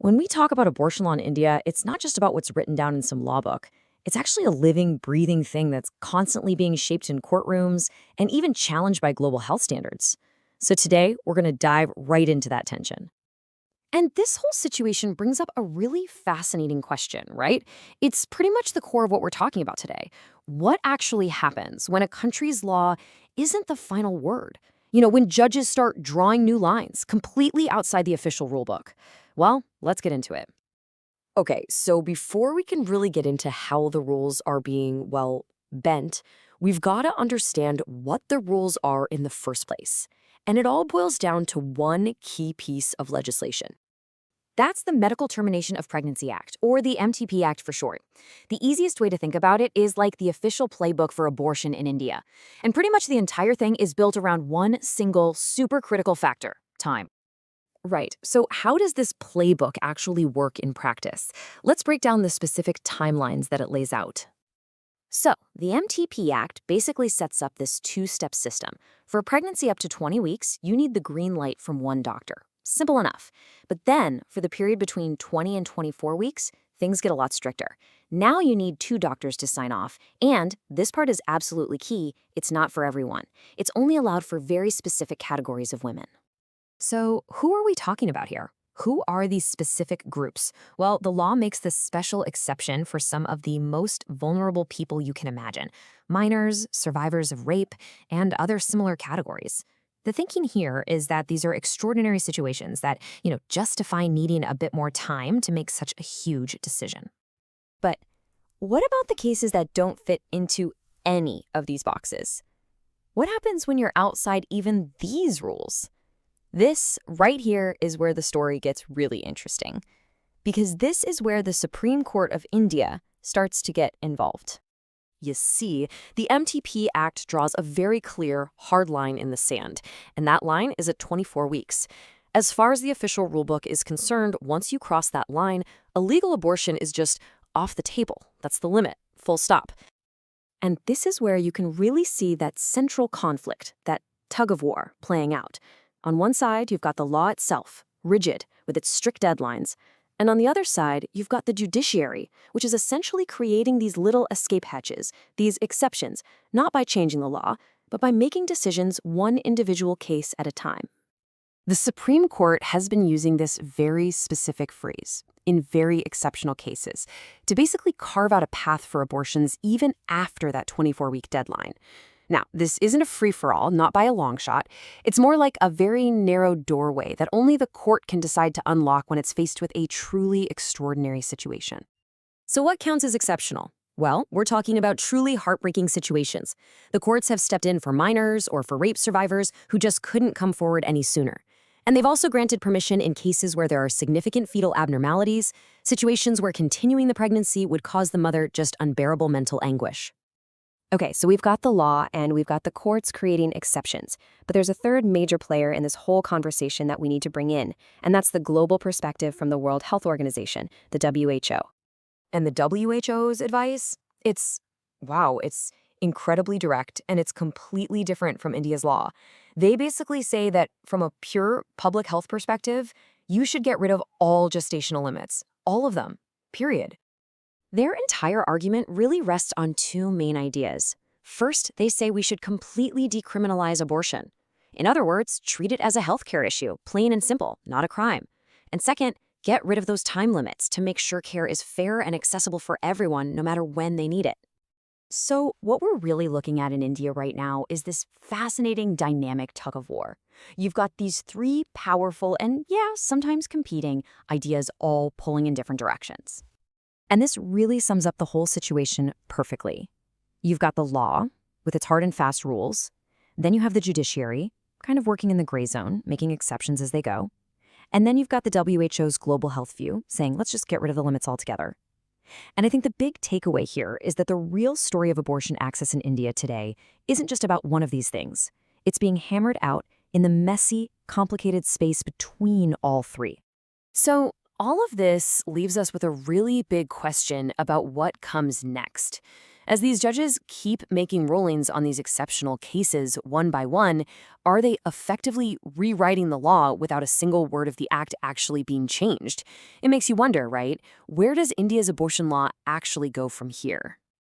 When we talk about abortion law in India, it's not just about what's written down in some law book. It's actually a living, breathing thing that's constantly being shaped in courtrooms and even challenged by global health standards. So today, we're going to dive right into that tension. And this whole situation brings up a really fascinating question, right? It's pretty much the core of what we're talking about today. What actually happens when a country's law isn't the final word? When judges start drawing new lines completely outside the official rulebook. Well, let's get into it. Okay, so before we can really get into how the rules are being, well, bent, we've got to understand what the rules are in the first place. And it all boils down to one key piece of legislation. That's the Medical Termination of Pregnancy Act, or the MTP Act for short. The easiest way to think about it is like the official playbook for abortion in India. And pretty much the entire thing is built around one single, super critical factor: time. Right. So how does this playbook actually work in practice? Let's break down the specific timelines that it lays out. So, the MTP Act basically sets up this two-step system. For a pregnancy up to 20 weeks, you need the green light from one doctor. Simple enough. But then, for the period between 20 and 24 weeks, things get a lot stricter. Now you need two doctors to sign off, and this part is absolutely key, it's not for everyone. It's only allowed for very specific categories of women. So, who are we talking about here? Who are these specific groups? Well, the law makes this special exception for some of the most vulnerable people you can imagine: minors, survivors of rape, and other similar categories. The thinking here is that these are extraordinary situations that, justify needing a bit more time to make such a huge decision. But what about the cases that don't fit into any of these boxes? What happens when you're outside even these rules? This right here is where the story gets really interesting, because this is where the Supreme Court of India starts to get involved. You see, the MTP Act draws a very clear, hard line in the sand, and that line is at 24 weeks. As far as the official rulebook is concerned, once you cross that line, a legal abortion is just off the table. That's the limit, full stop. And this is where you can really see that central conflict, that tug of war, playing out. On one side, you've got the law itself, rigid, with its strict deadlines. And on the other side, you've got the judiciary, which is essentially creating these little escape hatches, these exceptions, not by changing the law, but by making decisions one individual case at a time. The Supreme Court has been using this very specific phrase, in very exceptional cases, to basically carve out a path for abortions even after that 24-week deadline. Now, this isn't a free-for-all, not by a long shot. It's more like a very narrow doorway that only the court can decide to unlock when it's faced with a truly extraordinary situation. So what counts as exceptional? Well, we're talking about truly heartbreaking situations. The courts have stepped in for minors or for rape survivors who just couldn't come forward any sooner. And they've also granted permission in cases where there are significant fetal abnormalities, situations where continuing the pregnancy would cause the mother just unbearable mental anguish. Okay, so we've got the law and we've got the courts creating exceptions. But there's a third major player in this whole conversation that we need to bring in, and that's the global perspective from the World Health Organization, the WHO. And the WHO's advice? It's incredibly direct, and it's completely different from India's law. They basically say that from a pure public health perspective, you should get rid of all gestational limits. All of them. Period. Their entire argument really rests on two main ideas. First, they say we should completely decriminalize abortion. In other words, treat it as a healthcare issue, plain and simple, not a crime. And second, get rid of those time limits to make sure care is fair and accessible for everyone, no matter when they need it. So what we're really looking at in India right now is this fascinating dynamic tug of war. You've got these three powerful and, sometimes competing ideas all pulling in different directions. And this really sums up the whole situation perfectly. You've got the law, with its hard and fast rules. Then you have the judiciary, kind of working in the gray zone, making exceptions as they go. And then you've got the WHO's global health view, saying, let's just get rid of the limits altogether. And I think the big takeaway here is that the real story of abortion access in India today isn't just about one of these things. It's being hammered out in the messy, complicated space between all three. So, all of this leaves us with a really big question about what comes next. As these judges keep making rulings on these exceptional cases one by one, are they effectively rewriting the law without a single word of the act actually being changed? It makes you wonder, right? Where does India's abortion law actually go from here?